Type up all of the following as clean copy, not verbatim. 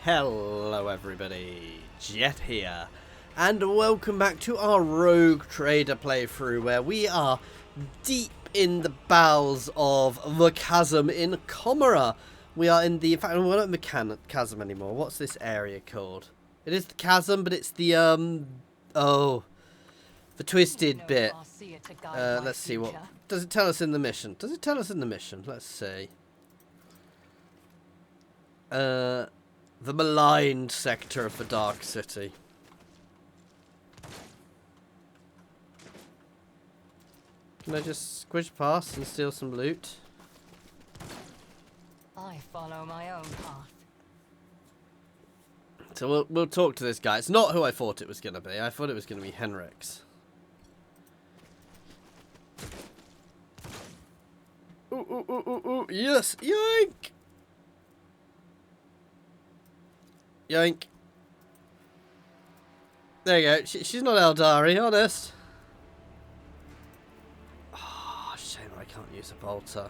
Hello everybody, Jet here, and welcome back to our Rogue Trader playthrough where we are deep in the bowels of the chasm in COMMORRAGH. We are in the, in fact we're not in the chasm anymore. What's this area called? It is the chasm, but it's the, the twisted bit. Let's see, what does it tell us in the mission? Does it tell us in the mission? Let's see. The maligned sector of the Dark City. Can I just squish past and steal some loot? I follow my own path. So we'll talk to this guy. It's not who I thought it was going to be. I thought it was going to be Henrik's. Ooh, yes, yoink! Yoink. There you go. She's not Eldari, honest. Oh, shame I can't use a bolter.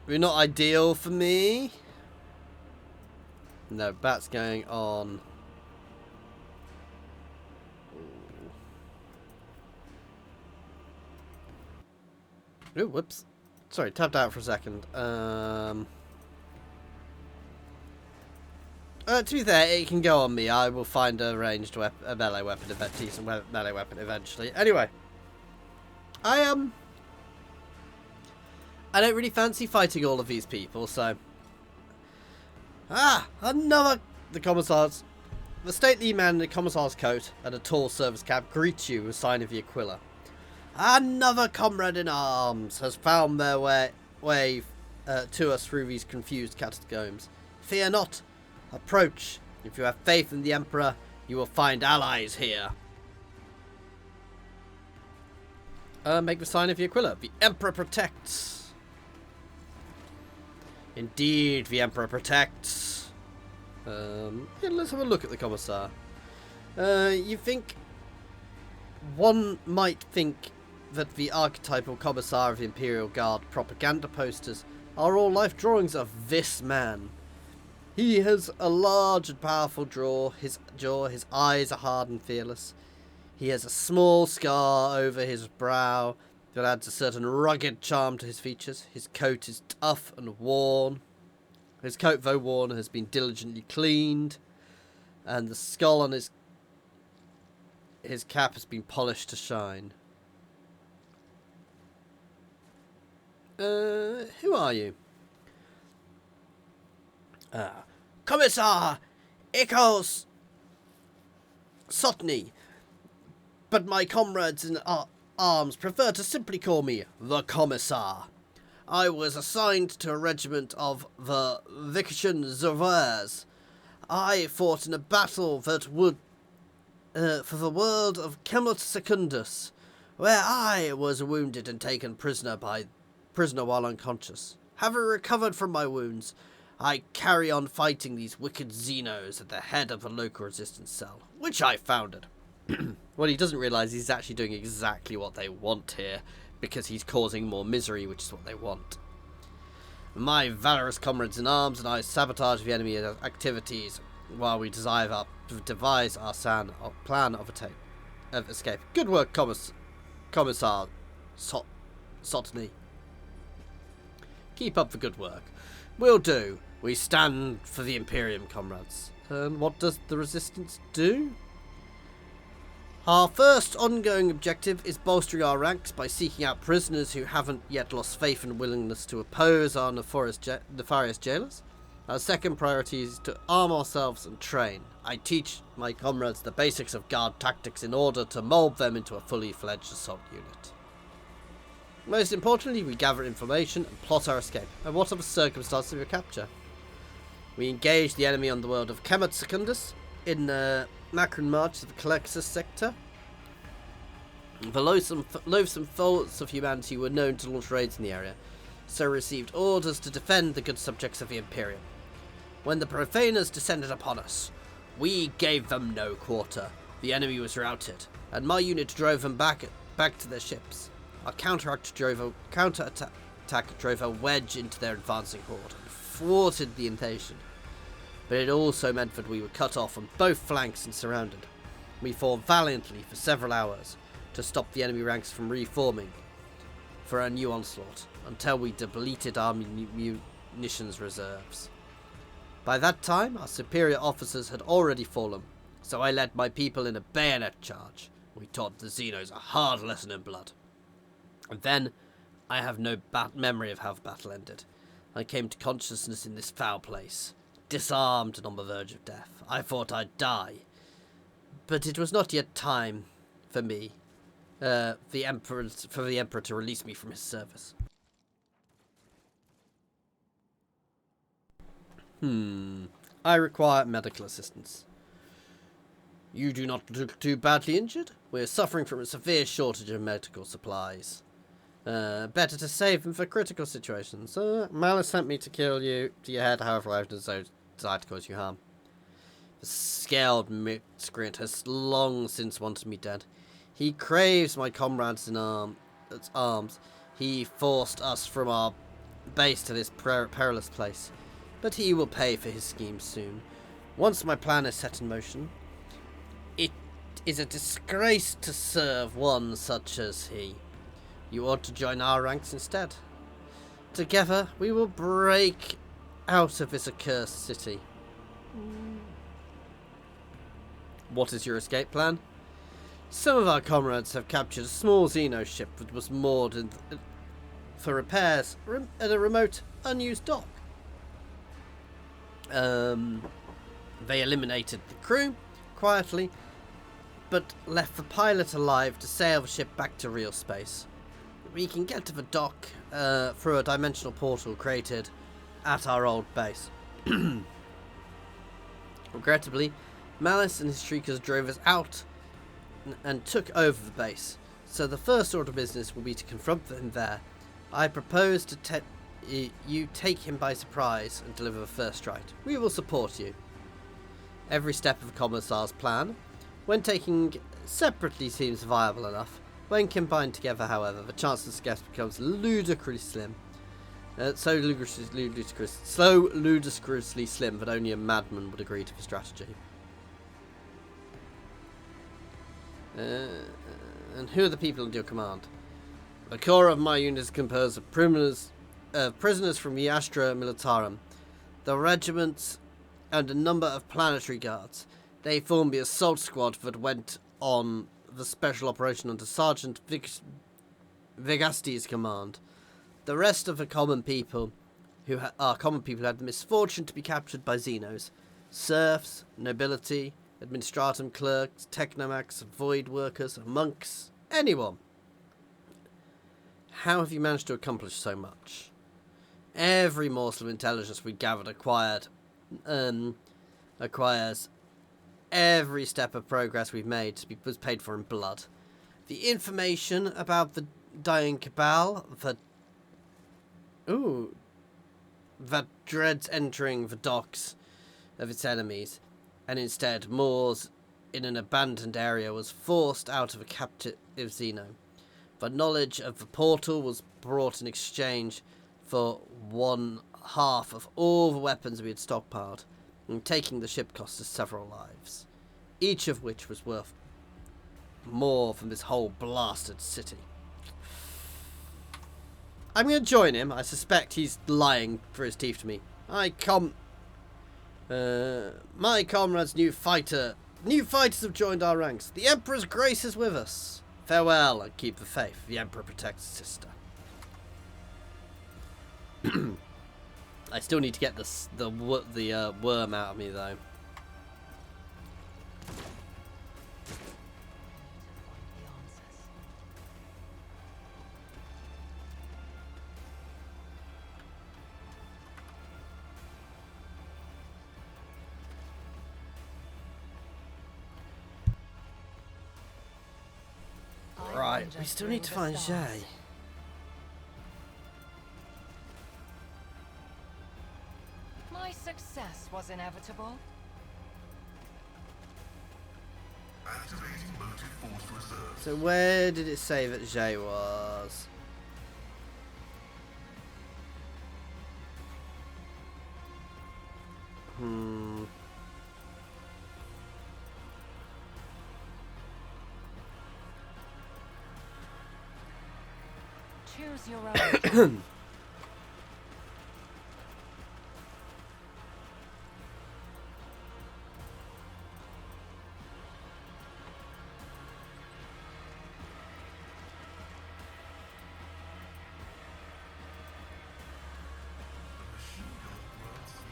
We're not ideal for me. No, bat's going on. Ooh, whoops. Sorry, tapped out for a second. To be fair, it can go on me. I will find a ranged weapon, a melee weapon, a decent melee weapon eventually. Anyway, I don't really fancy fighting all of these people, so. Another. The commissar's. The stately man in the commissar's coat and a tall service cap greets you with a sign of the Aquila. Another comrade in arms has found their way to us through these confused catacombs. Fear not. Approach. If you have faith in the Emperor, you will find allies here. Make the sign of the Aquila. The Emperor protects. Indeed, the Emperor protects. Yeah, let's have a look at the commissar. You think... One might think that the archetypal commissar of the Imperial Guard propaganda posters are all life drawings of this man. He has a large and powerful jaw, his eyes are hard and fearless. He has a small scar over his brow that adds a certain rugged charm to his features. His coat is tough and worn. His coat, though worn, has been diligently cleaned, and the skull on his cap has been polished to shine. Who are you? Commissar Echoes Sotny, but my comrades in arms prefer to simply call me the Commissar. I was assigned to a regiment of the Viction Zervers. I fought in a battle that would for the world of Camelot Secundus, where I was wounded and taken prisoner while unconscious. Having recovered from my wounds, I carry on fighting these wicked Xenos at the head of a local resistance cell, which I founded. What he doesn't realise, he's actually doing exactly what they want here, because he's causing more misery, which is what they want. My valorous comrades in arms and I sabotage the enemy activities while we devise our plan of escape. Good work, Commissar Sotny. Keep up the good work. Will do. We stand for the Imperium, comrades. And what does the resistance do? Our first ongoing objective is bolstering our ranks by seeking out prisoners who haven't yet lost faith and willingness to oppose our nefarious jailers. Our second priority is to arm ourselves and train. I teach my comrades the basics of guard tactics in order to mould them into a fully fledged assault unit. Most importantly, we gather information and plot our escape. And what are the circumstances of your capture? We engage the enemy on the world of Camelot Secundus in the Macron March of the Colexus sector. The loathsome faults of humanity were known to launch raids in the area, so received orders to defend the good subjects of the Imperium. When the profaners descended upon us, we gave them no quarter. The enemy was routed, and my unit drove them back back to their ships. Our counterattack drove a wedge into their advancing horde and thwarted the invasion. But it also meant that we were cut off on both flanks and surrounded. We fought valiantly for several hours to stop the enemy ranks from reforming for a new onslaught until we depleted our munitions reserves. By that time, our superior officers had already fallen, so I led my people in a bayonet charge. We taught the Xenos a hard lesson in blood. And then, I have no memory of how the battle ended. I came to consciousness in this foul place, disarmed and on the verge of death. I thought I'd die, but it was not yet time for me, for the Emperor to release me from his service. I require medical assistance. You do not look too badly injured. We're suffering from a severe shortage of medical supplies. Better to save them for critical situations. Malice sent me to kill you to your head, however I have desired to cause you harm. The scaled miscreant has long since wanted me dead. He craves my comrades in arms. He forced us from our base to this perilous place. But he will pay for his schemes soon. Once my plan is set in motion, it is a disgrace to serve one such as he. You ought to join our ranks instead. Together, we will break out of this accursed city. What is your escape plan? Some of our comrades have captured a small Xeno ship that was moored for repairs at a remote, unused dock. They eliminated the crew quietly, but left the pilot alive to sail the ship back to real space. We can get to the dock through a dimensional portal created at our old base. Regrettably, Malice and his shriekers drove us out and took over the base, so the first order of business will be to confront him there. I propose to you take him by surprise and deliver the first strike. We will support you. Every step of the commissar's plan, when taken separately, seems viable enough. When combined together, however, the chance of success becomes ludicrously slim. So ludicrously slim that only a madman would agree to the strategy. And who are the people under your command? The core of my unit is composed of prisoners from the Astra Militarum, the regiments, and a number of planetary guards. They form the assault squad that went on the special operation under Sergeant Vigasti's command. The rest of the common people who had the misfortune to be captured by Xenos. Serfs, nobility, administratum clerks, technomacs, void workers, monks, anyone. How have you managed to accomplish so much? Every morsel of intelligence we gathered acquires every step of progress we've made was paid for in blood. The information about the dying cabal that dreads entering the docks of its enemies, and instead moors in an abandoned area, was forced out of a captive Xeno. The knowledge of the portal was brought in exchange for 1/2 of all the weapons we had stockpiled, and taking the ship cost us several lives, each of which was worth more than this whole blasted city. I'm going to join him. I suspect he's lying through his teeth to me. My comrades, new fighters have joined our ranks. The Emperor's grace is with us. Farewell and keep the faith. The Emperor protects his sister. I still need to get the worm out of me though. Right, we still need to find Jay. My success was inevitable. So where did it say that Jay was? Choose your own.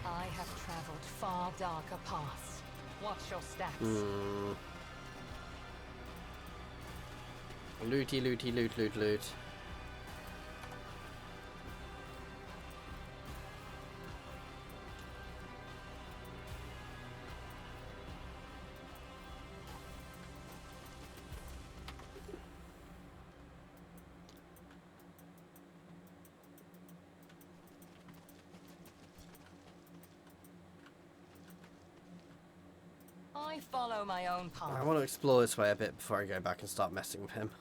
I have traveled far darker paths. Watch your steps. Looty, looty, loot, loot, loot. I follow my own path. I want to explore this way a bit before I go back and start messing with him.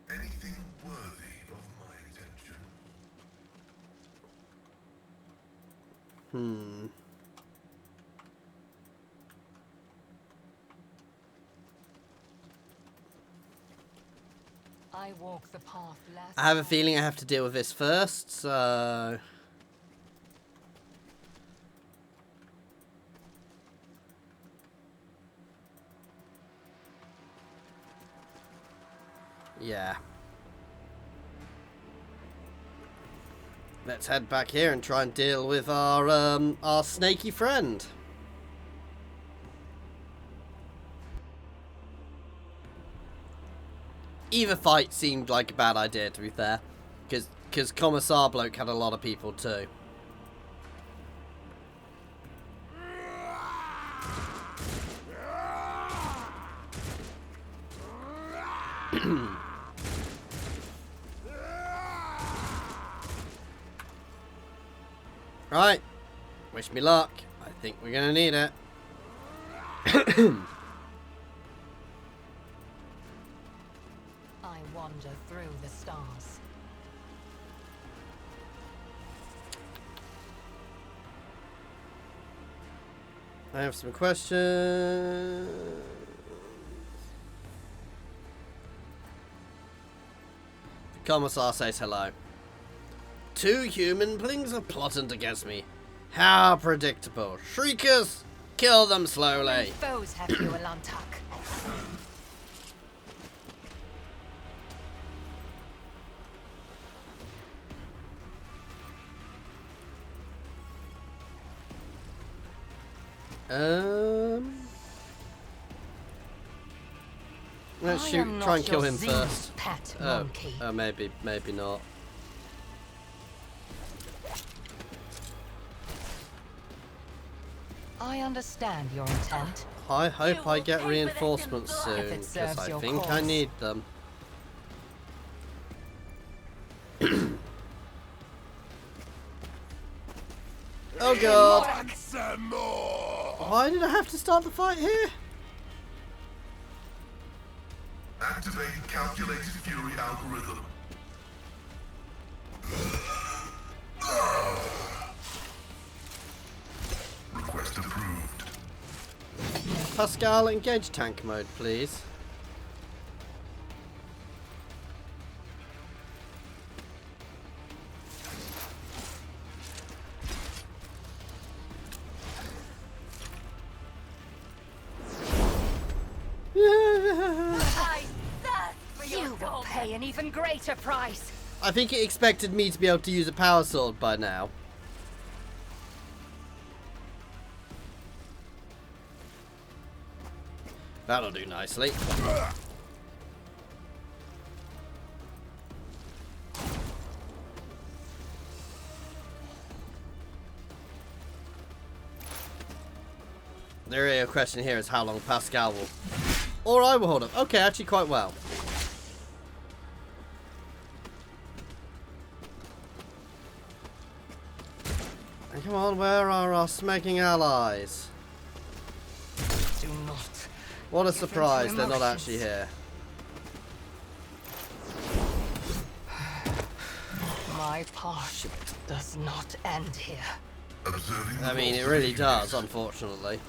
Anything worthy of my attention? I walk the path less. I have a feeling I have to deal with this first, so... yeah. Let's head back here and try and deal with our snaky friend. Either fight seemed like a bad idea, to be fair, because Commissar bloke had a lot of people too. Right, wish me luck. I think we're gonna need it. I wander through the stars. I have some questions. The Commissar says hello. 2 humanlings are plotting against me. How predictable. Shriekers! Kill them slowly. Foes have you, Alantak. Let's I shoot. am Try and not kill your him zenith, first. pet Oh, monkey. maybe not. I understand your intent. I hope I get reinforcements soon, If it because serves I your think I cause. need them. Oh god! Why did I have to start the fight here? Activate calculated fury algorithm. Request approved. Pascal, engage tank mode, please. You will pay an even greater price. I think it expected me to be able to use a power sword by now. That'll do nicely. The real question here is how long Pascal will... Or I will hold up. Okay, actually quite well. Come on, where are our smacking allies? Do not. What a give in to surprise, they're not emotions. actually here. My path does not end here. Observing I the mean, it velocity really does, unit. unfortunately.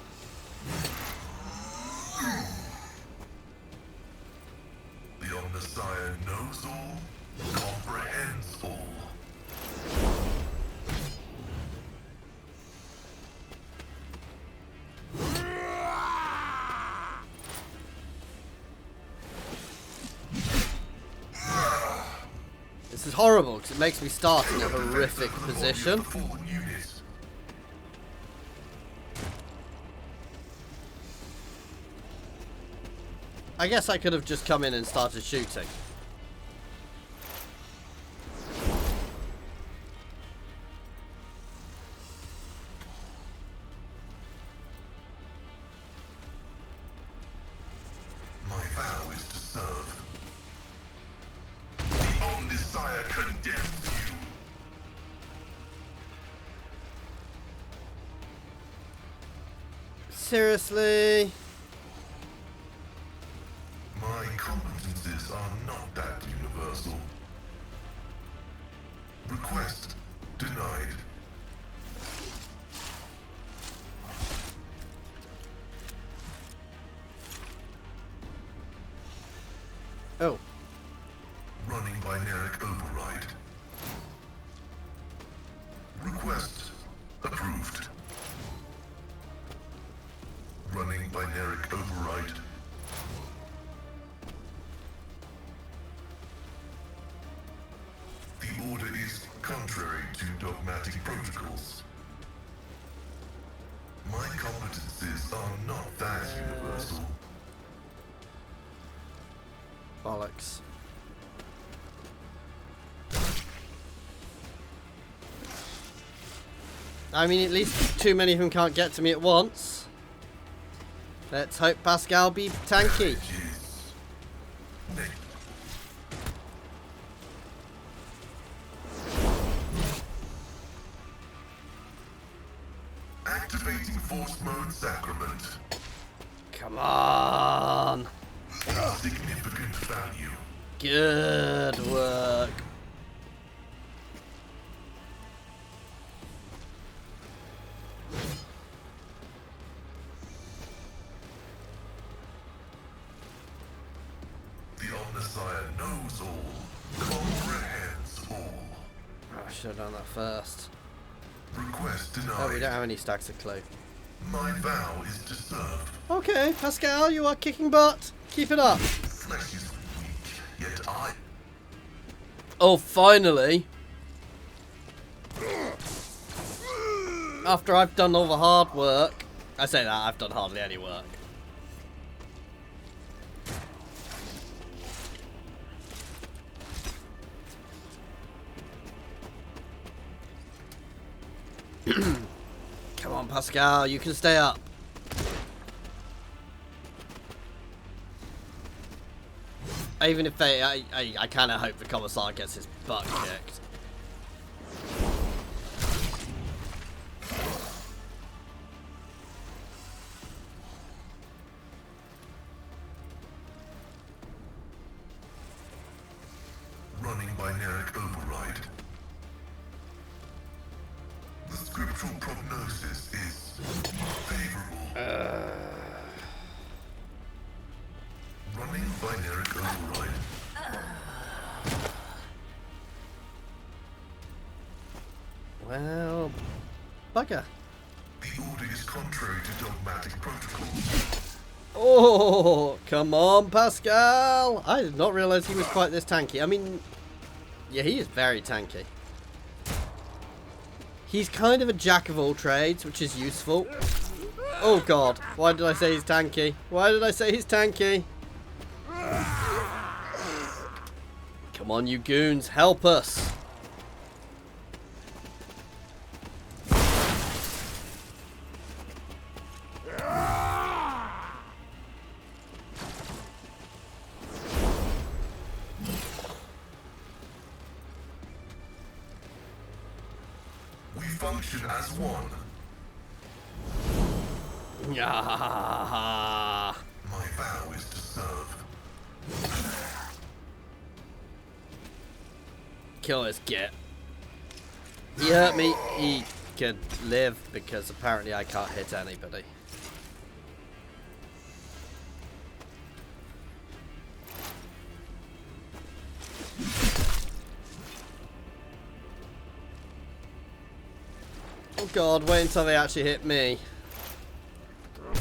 The Omnissiah knows all, comprehends all. This is horrible because it makes me start in a horrific position. Fallen unit. I guess I could have just come in and started shooting. My vow is to serve. The Omnissiah condemns you. Seriously? My competences are not that universal. Request denied. Oh. Running binaric override. Request approved. Running binaric override. The order is contrary to dogmatic protocols. My competences are not that universal. Bollocks. I mean, at least too many of them can't get to me at once. Let's hope Pascal be tanky. Jeez. Nick. Activating force mode sacrament. Come on. Significant value. Good work. The Omnissiah knows all, comprehends all. Oh, I should have done that first. Request denied. Oh, we don't have any stacks of clue. My vow is to serve. Okay, Pascal, you are kicking butt. Keep it up. Flesh is weak, yet I... Oh, finally. After I've done all the hard work. I say that, I've done hardly any work. Come on, Pascal, you can stay up. Even if they, I kind of hope the commissar gets his butt kicked. Running binaric override. The scriptural prognosis is favorable. Running binaric override. Well, bugger. The order is contrary to dogmatic protocols. Oh, come on, Pascal. I did not realise he was quite this tanky. I mean, yeah, he is very tanky. He's kind of a jack of all trades, which is useful. Oh, God. Why did I say he's tanky? Why did I say he's tanky? Come on, you goons. Help us. We function as one. Yeah. My vow is to serve. Kill this git. He hurt me. He could live because apparently I can't hit anybody. Oh god, wait until they actually hit me.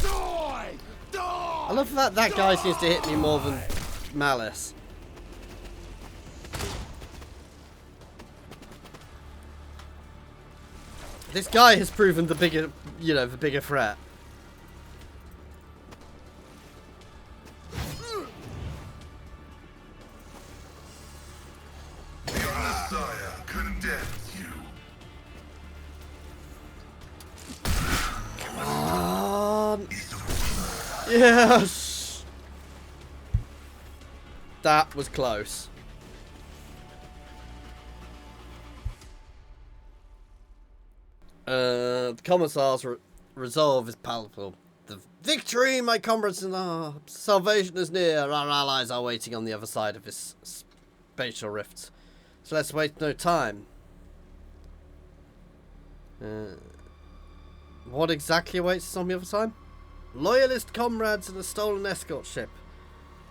Die! Die! I love that that guy seems to hit me more than Malice. This guy has proven the bigger, you know, the bigger threat. The Messiah condemns you. Come on. Yes. That was close. The commissar's resolve is palpable. The victory, my comrades in arms! Salvation is near. Our allies are waiting on the other side of this spatial rift. So let's waste no time. What exactly awaits us on the other side? Loyalist comrades in a stolen escort ship,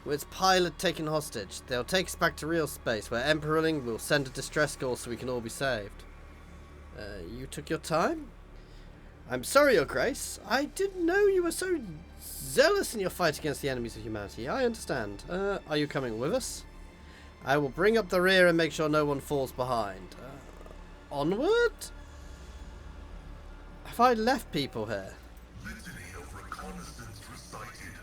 with its pilot taken hostage. They'll take us back to real space, where Imperium will send a distress call so we can all be saved. You took your time? I'm sorry, Your Grace. I didn't know you were so zealous in your fight against the enemies of humanity. I understand. Are you coming with us? I will bring up the rear and make sure no one falls behind. Onward? Have I left people here? Litany of reconnaissance recited.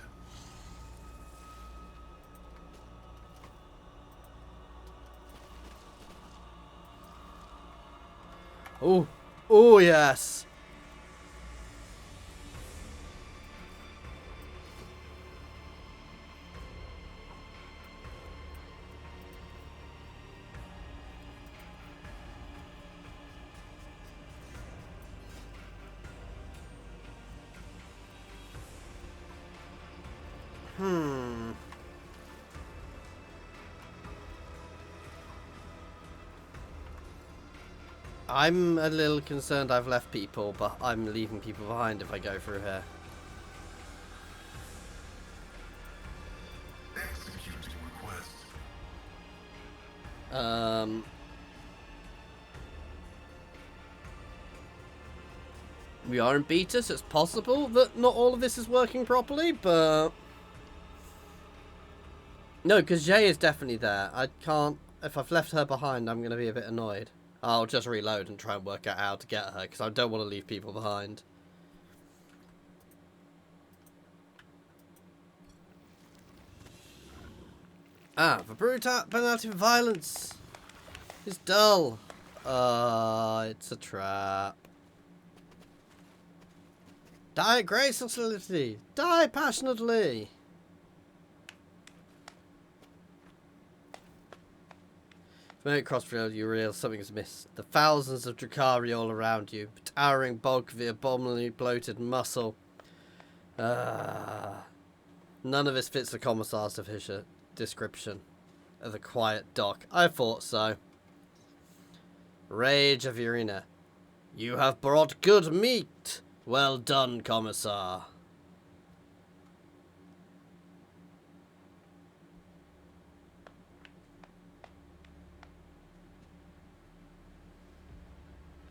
Oh, oh yes. I'm a little concerned I've left people, but I'm leaving people behind if I go through here. Executing request. We are in beta, so it's possible that not all of this is working properly, but... No, because Jay is definitely there. I can't... If I've left her behind, I'm going to be a bit annoyed. I'll just reload and try and work out how to get her, because I don't want to leave people behind. Ah, the brutality of violence is dull. It's a trap. Die gracefully. Die passionately. From out across the field, you realize something is missed. The thousands of Drakari all around you, the towering bulk of the abominably bloated muscle. None of this fits the commissar's description of the quiet dock. I thought so. Rage of Urina. You have brought good meat. Well done, commissar.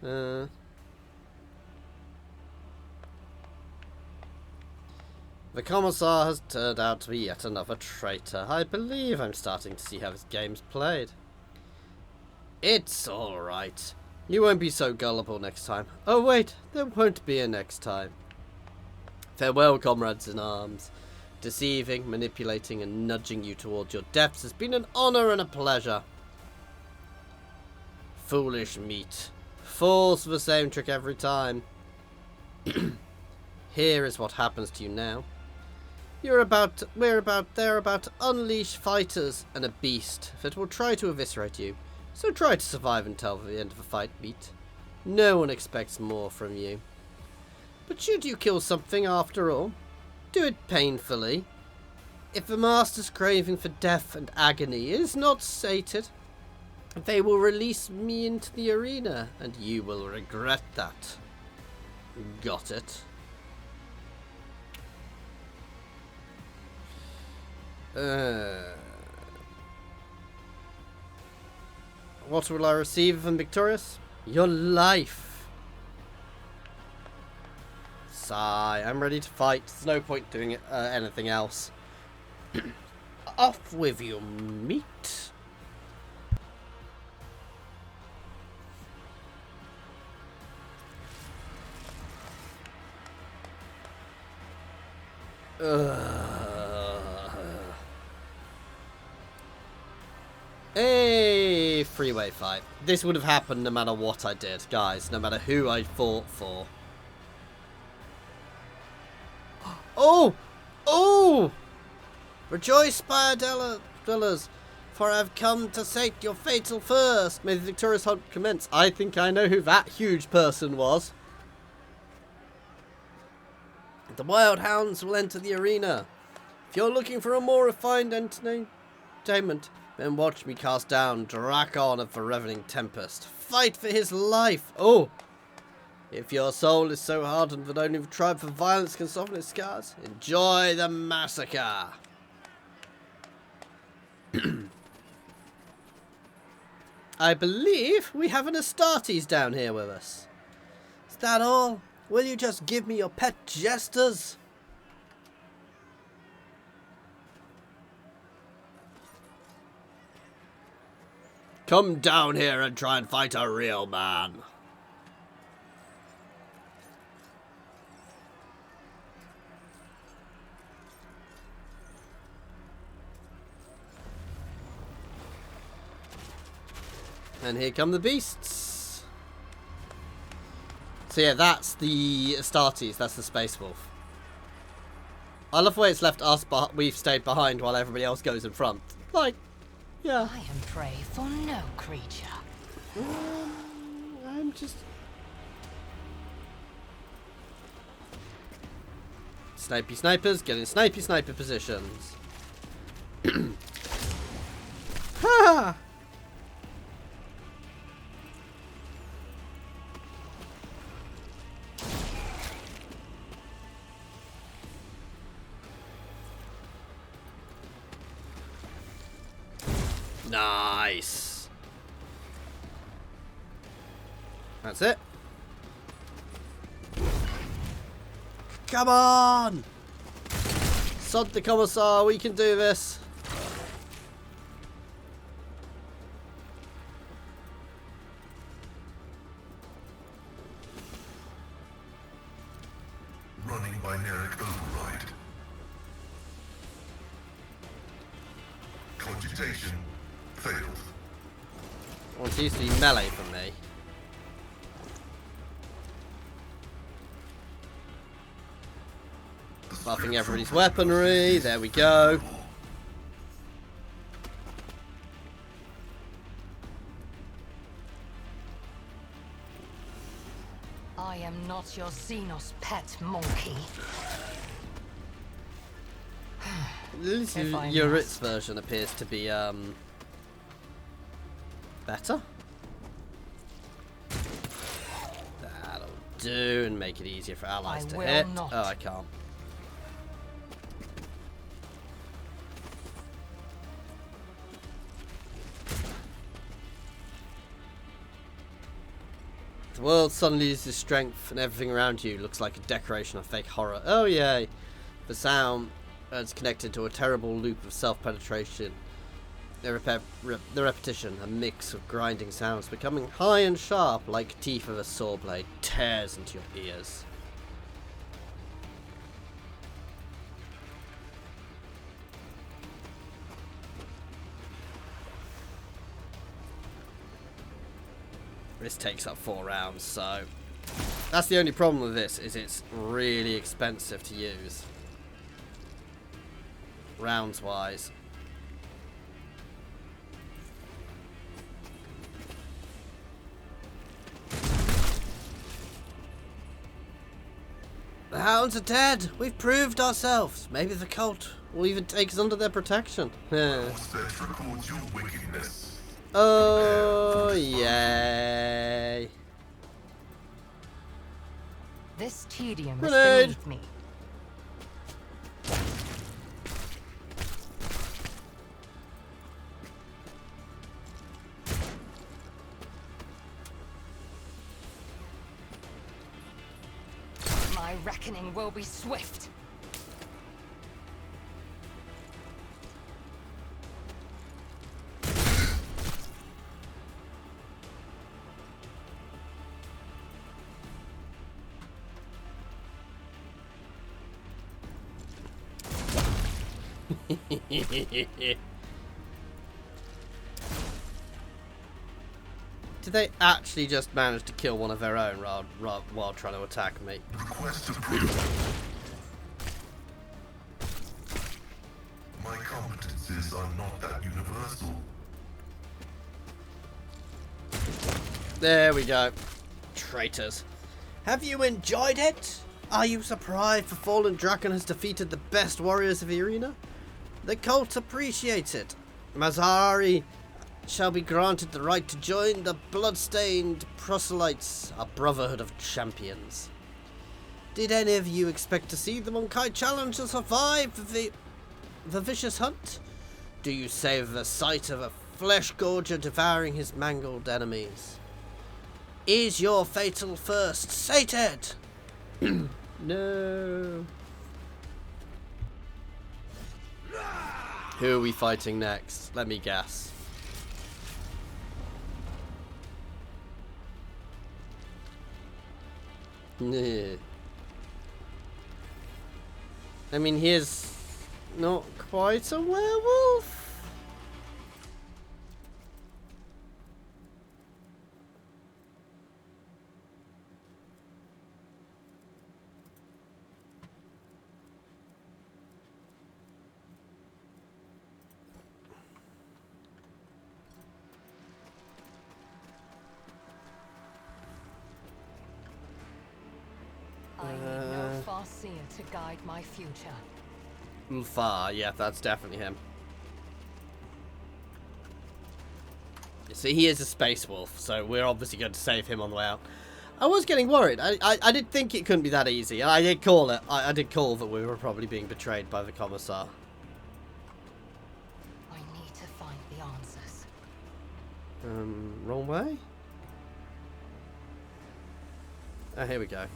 The commissar has turned out to be yet another traitor. I believe I'm starting to see how this game's played. It's alright. You won't be so gullible next time. Oh wait, there won't be a next time. Farewell, comrades in arms. Deceiving, manipulating, and nudging you towards your depths has been an honor and a pleasure. Foolish meat. Falls for the same trick every time. Here is what happens to you now. They're about to unleash fighters and a beast that will try to eviscerate you. So try to survive until the end of the fight, meat. No one expects more from you. But should you kill something after all, do it painfully. If the master's craving for death and agony is not sated, they will release me into the arena, and you will regret that. Got it? What will I receive if I'm victorious? Your life. Sigh. I'm ready to fight. There's no point doing anything else. Off with your meat. Hey, freeway fight. This would have happened no matter what I did, guys. No matter who I fought for. Oh! Oh! Rejoice, spire dwellers, for I have come to sate your fatal thirst. May the victorious hunt commence. I think I know who that huge person was. The wild hounds will enter the arena. If you're looking for a more refined entertainment, then watch me cast down Drakon of the Reveling Tempest. Fight for his life. Oh! If your soul is so hardened that only the tribe for violence can soften its scars, enjoy the massacre. I believe we have an Astartes down here with us. Is that all? Will you just give me your pet jesters? Come down here and try and fight a real man. And here come the beasts. So yeah, that's the Astartes. That's the Space Wolf. I love the way it's left us, but we've stayed behind while everybody else goes in front. Like, yeah. I am prey for no creature. I'm just... Snipey snipers, get in snipey sniper positions. Ha! Nice. That's it. Come on! Sod the commissar, we can do this. Running binaric override. Cogitation failed. I want to use the melee from me. Buffing everybody's weaponry. There we go. I am not your Xenos pet monkey. At least your Ritz version appears to be better. That'll do, and make it easier for allies to hit. Not. Oh, I can't. The world suddenly loses strength, and everything around you looks like a decoration of fake horror. Oh yay! The sound is connected to a terrible loop of self-penetration. The repetition, a mix of grinding sounds, becoming high and sharp like teeth of a saw blade, tears into your ears. This takes up 4 rounds, so that's the only problem with this, is it's really expensive to use. Rounds wise. The hounds are dead. We've proved ourselves. Maybe the cult will even take us under their protection. Prospect records your wickedness. Oh, yay. This tedium is Grenade. beneath me. My reckoning will be swift. Did they actually just manage to kill one of their own while trying to attack me? Request approved. My competencies are not that universal. There we go. Traitors. Have you enjoyed it? Are you surprised the fallen dragon has defeated the best warriors of the arena? The cult appreciates it. Mazari shall be granted the right to join the blood-stained proselytes, a brotherhood of champions. Did any of you expect to see the Monkai challenge to survive the vicious hunt? Do you save the sight of a flesh-gorger devouring his mangled enemies? Is your fatal thirst sated? No. Who are we fighting next? Let me guess. I mean, he is not quite a werewolf. I need no far-seer to guide my future. Far, yeah, that's definitely him. See, he is a space wolf, so we're obviously going to save him on the way out. I was getting worried. I did think it couldn't be that easy. I did call it. I did call that we were probably being betrayed by the commissar. I need to find the answers. Wrong way? Oh, here we go.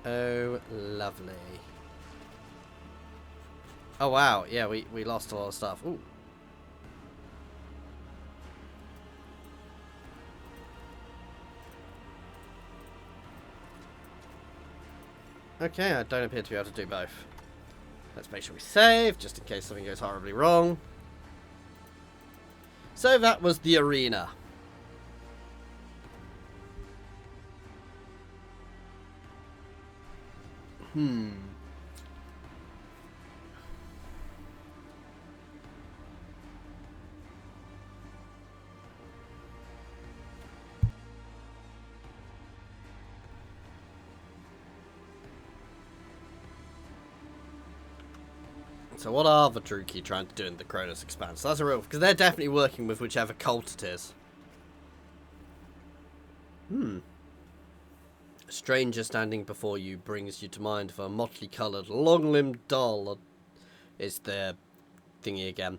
Oh, lovely. Oh, wow. Yeah, we lost a lot of stuff. Ooh. Okay, I don't appear to be able to do both. Let's make sure we save, just in case something goes horribly wrong. So that was the arena. So what are the Druki trying to do in the Koronus Expanse? That's a real... because they're definitely working with whichever cult it is. A stranger standing before you brings you to mind of a motley-coloured, long-limbed doll. Is their thingy again.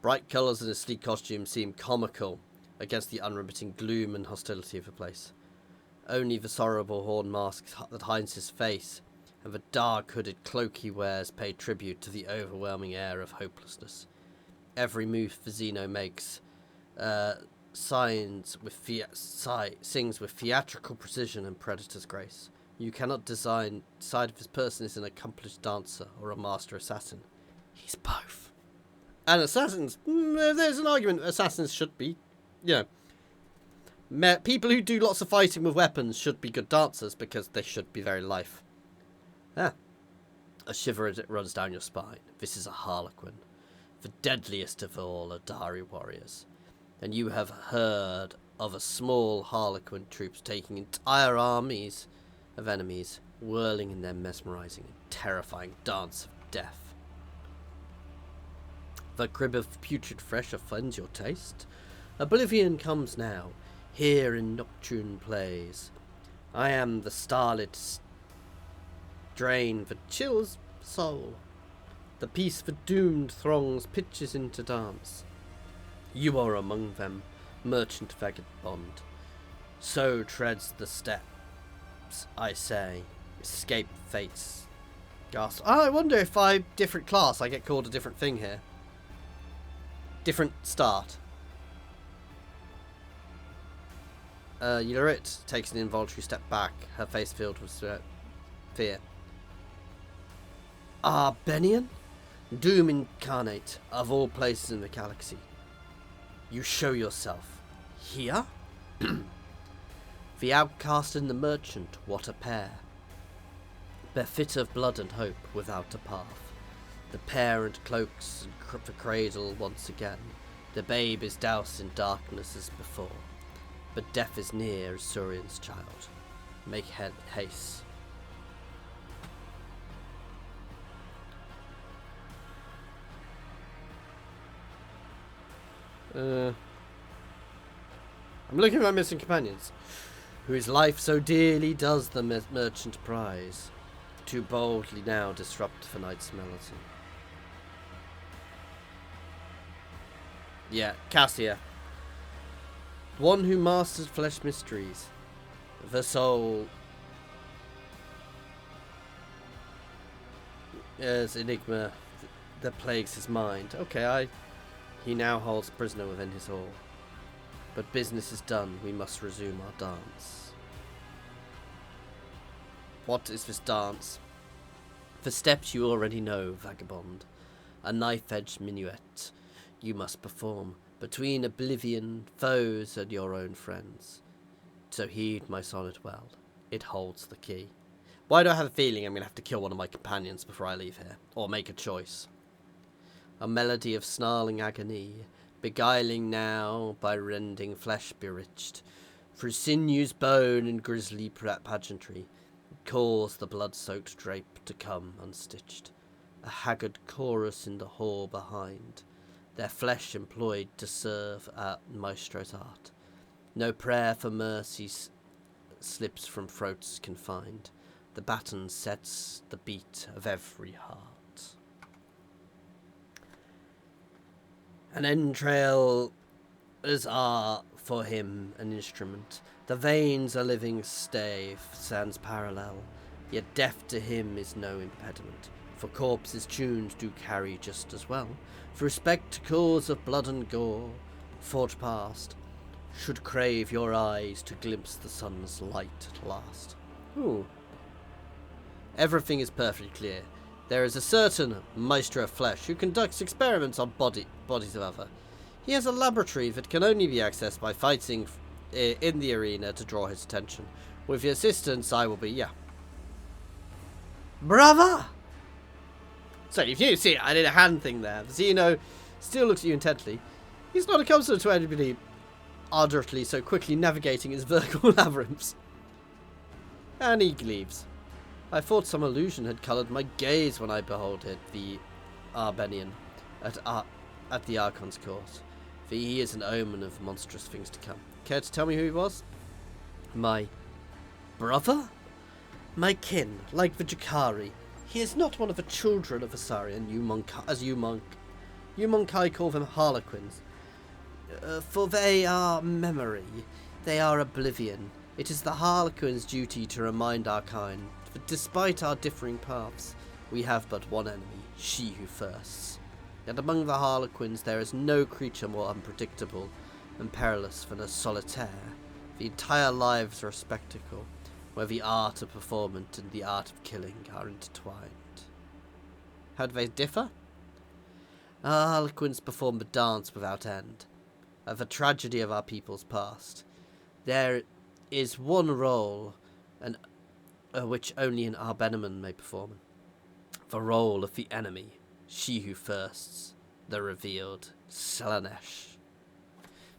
Bright colours and a sleek costume seem comical against the unremitting gloom and hostility of the place. Only the sorrowful horn mask that hides his face and the dark hooded cloak he wears pay tribute to the overwhelming air of hopelessness. Every move Vizino makes sings with theatrical precision and predator's grace. You cannot decide if this person is an accomplished dancer or a master assassin. He's both. And assassins, there's an argument assassins should be, you know, people who do lots of fighting with weapons should be good dancers because they should be very life. Ah, a shiver as it runs down your spine. This is a harlequin, the deadliest of all Adari warriors. And you have heard of a small harlequin troops taking entire armies of enemies, whirling in their mesmerizing and terrifying dance of death. The crib of putrid flesh offends your taste? Oblivion comes now, here in nocturne plays. I am the starlit strain that chills soul. The piece for doomed throngs pitches into dance. You are among them, merchant vagabond. So treads the steps, I say, escape fate's gasp. Oh, I wonder if different class, I get called a different thing here. Different start. Yurit takes an involuntary step back, her face filled with fear. Benian? Doom incarnate, of all places in the galaxy. You show yourself here? The outcast and the merchant, what a pair. Bereft of blood and hope, without a path. The parent cloaks the cradle once again. The babe is doused in darkness as before. But death is near as Surian's child. Make haste. I'm looking at my missing companions, whose life so dearly does the merchant prize, too boldly now disrupt the night's melody. Yeah, Cassia. One who masters flesh mysteries, the soul is enigma that plagues his mind. Okay, he now holds prisoner within his hall. But business is done, we must resume our dance. What is this dance? The steps you already know, vagabond. A knife-edged minuet you must perform between oblivion, foes, and your own friends. So heed my sonnet well. It holds the key. Why do I have a feeling I'm going to have to kill one of my companions before I leave here? Or make a choice? A melody of snarling agony, beguiling now by rending flesh bewitched. Through sinews, bone, and grisly pageantry, calls the blood-soaked drape to come unstitched. A haggard chorus in the hall behind, their flesh employed to serve at maestro's art. No prayer for mercy slips from throats confined. The baton sets the beat of every heart. An entrail is for him an instrument. The veins a living stave stands parallel, yet death to him is no impediment. For corpses tunes do carry just as well. For spectacles of blood and gore, forged past, should crave your eyes to glimpse the sun's light at last. Ooh. Everything is perfectly clear. There is a certain maestro of flesh who conducts experiments on bodies of other. He has a laboratory that can only be accessed by fighting in the arena to draw his attention. With your assistance, I will be, Brava! So, if you see, I did a hand thing there. The Xeno still looks at you intently. He's not accustomed to anybody ardently so quickly navigating his vertical labyrinths. And he leaves. I thought some illusion had coloured my gaze when I beholded the Arbenian at the Archon's court, for he is an omen of monstrous things to come. Care to tell me who he was? My brother? My kin, like the Jakari. He is not one of the children of Asarian, as you Monkai call them harlequins. For they are memory, they are oblivion. It is the harlequin's duty to remind our kind that despite our differing paths, we have but one enemy, she who thirsts. Yet among the harlequins there is no creature more unpredictable and perilous than a solitaire. The entire lives are a spectacle, where the art of performance and the art of killing are intertwined. How do they differ? Harlequins perform the dance without end, of the tragedy of our people's past. There is one role which only an Arbeneman may perform. The role of the enemy, she who thirsts, the revealed Selanesh.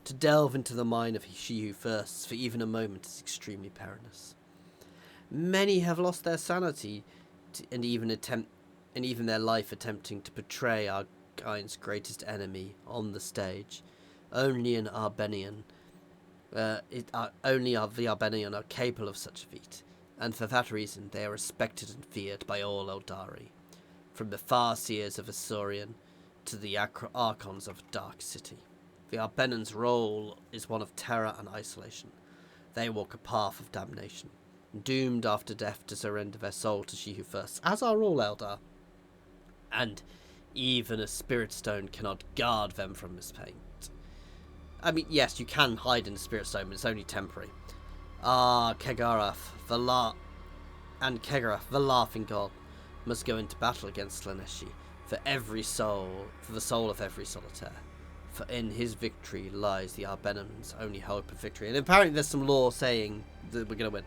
To delve into the mind of she who thirsts for even a moment is extremely perilous. Many have lost their sanity and even their life attempting to portray our kind's greatest enemy on the stage. Only the Arbenian are capable of such a feat, and for that reason they are respected and feared by all Eldari, from the far seers of Asaurian to the archons of Dark City. The Arbenans' role is one of terror and isolation. They walk a path of damnation, doomed after death to surrender their soul to she who thirsts, as are all Eldar. And even a spirit stone cannot guard them from this pain. I mean, yes, you can hide in the spirit stone, but it's only temporary. Kegarath, the laughing god, must go into battle against Slaneshi for the soul of every solitaire. For in his victory lies the Arbenans' only hope of victory. And apparently there's some lore saying that we're going to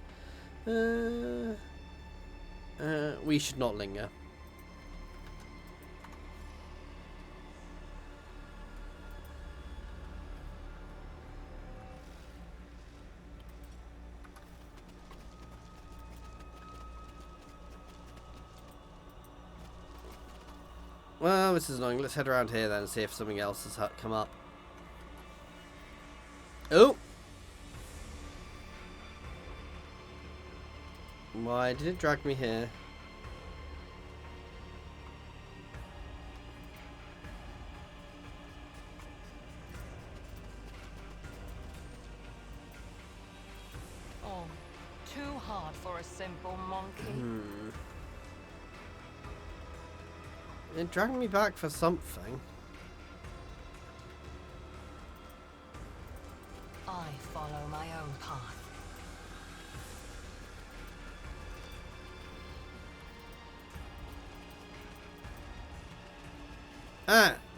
win. We should not linger. Well, this is annoying. Let's head around here then and see if something else has come up. Oh! Why did it drag me here? Oh, too hard for a simple monkey. It dragged me back for something. I follow my own path.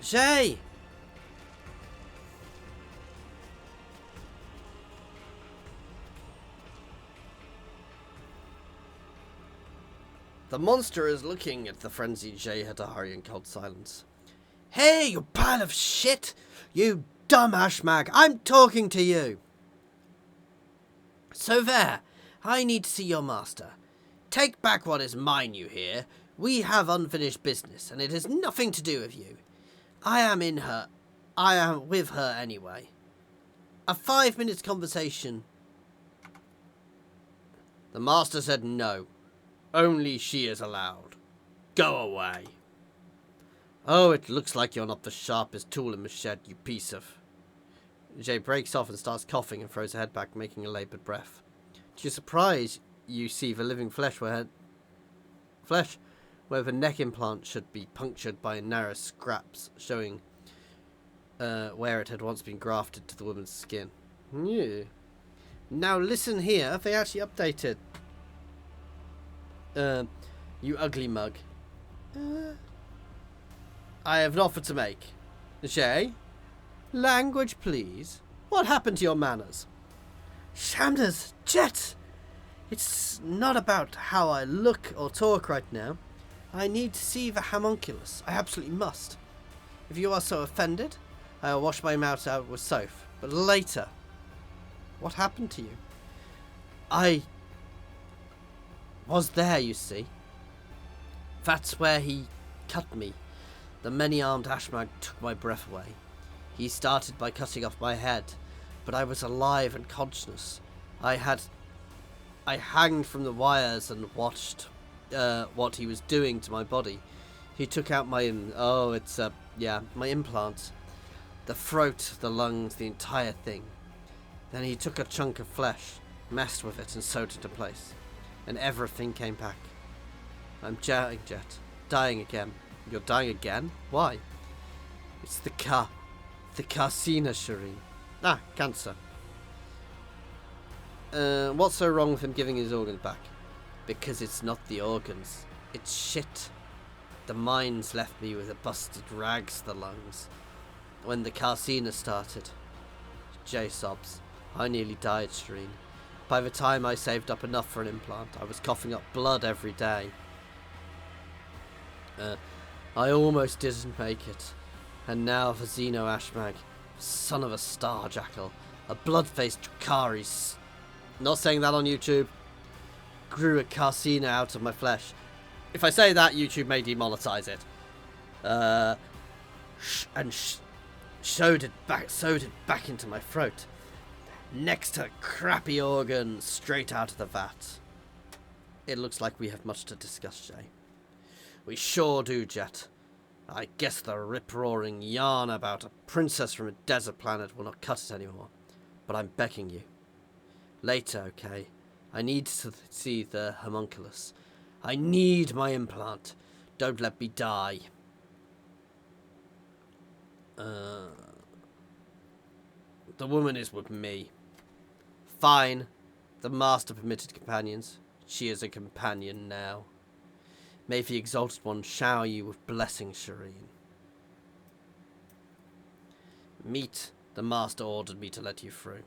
Shay! The monster is looking at the frenzied Jay Hadari in cold silence. Hey, you pile of shit! You dumb ashmag! I'm talking to you! So there, I need to see your master. Take back what is mine, you hear? We have unfinished business, and it has nothing to do with you. I am with her anyway. A 5-minute conversation. The master said no. Only she is allowed. Go away. Oh, it looks like you're not the sharpest tool in the shed, you piece of... Jay breaks off and starts coughing and throws her head back, making a laboured breath. To your surprise, you see the living flesh where the neck implant should be punctured by narrow scraps, showing where it had once been grafted to the woman's skin. Yeah. Now listen here, they actually updated. You ugly mug. I have an offer to make. Shay? Language, please. What happened to your manners? Shamdas, Jet! It's not about how I look or talk right now. I need to see the homunculus. I absolutely must. If you are so offended, I'll wash my mouth out with soap. But later. What happened to you? I was there, you see. That's where he cut me. The many-armed ashmag took my breath away. He started by cutting off my head, but I was alive and conscious. I hanged from the wires and watched what he was doing to my body. He took out my my implant. The throat, the lungs, the entire thing. Then he took a chunk of flesh, messed with it and sewed it into place. And everything came back. I'm dying, Jet. Dying again. You're dying again? Why? It's the Carsina, Shireen. Ah, cancer. What's so wrong with him giving his organs back? Because it's not the organs. It's shit. The mind's left me with a busted rags to the lungs. When the Carsina started. Jay sobs. I nearly died, Shireen. By the time I saved up enough for an implant, I was coughing up blood every day. I almost didn't make it. And now for Xeno Ashmag, son of a star jackal, a blood-faced Drakari. Not saying that on YouTube. Grew a Carsina out of my flesh. If I say that, YouTube may demonetize it. Sewed it back into my throat. Next to crappy organ, straight out of the vat. It looks like we have much to discuss, Jay. We sure do, Jet. I guess the rip-roaring yarn about a princess from a desert planet will not cut it anymore. But I'm begging you. Later, okay? I need to see the homunculus. I need my implant. Don't let me die. The woman is with me. Fine. The master permitted companions. She is a companion now. May the Exalted One shower you with blessings, Shireen. Meet. The master ordered me to let you through.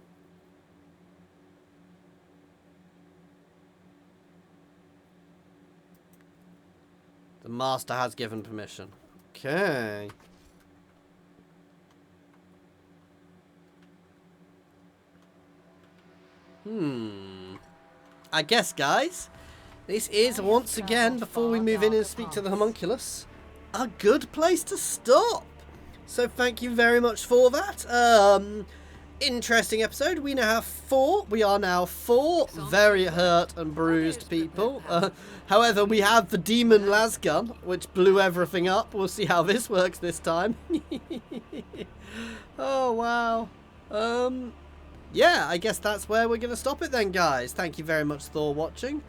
The master has given permission. Okay. I guess, guys, this is, once again, before we move in and speak to the homunculus, a good place to stop. So thank you very much for that. Interesting episode. We now have 4. We are now 4 very hurt and bruised people. However, we have the demon lasgun, which blew everything up. We'll see how this works this time. Oh, wow. Yeah, I guess that's where we're going to stop it then, guys. Thank you very much for watching.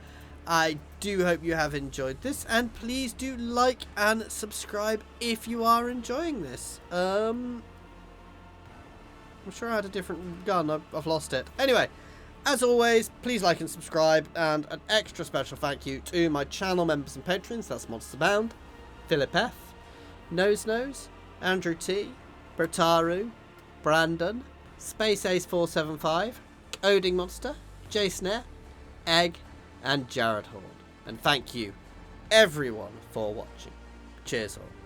I do hope you have enjoyed this, and please do like and subscribe if you are enjoying this. I'm sure I had a different gun. I've lost it. Anyway, as always, please like and subscribe, and an extra special thank you to my channel members and patrons. That's Monster Bound, Philip F, Nose, Andrew T, Bertaru, Brandon, Space Ace 475, Coding Monster, Jason, Egg, and Jared Horn. And thank you, everyone, for watching. Cheers all.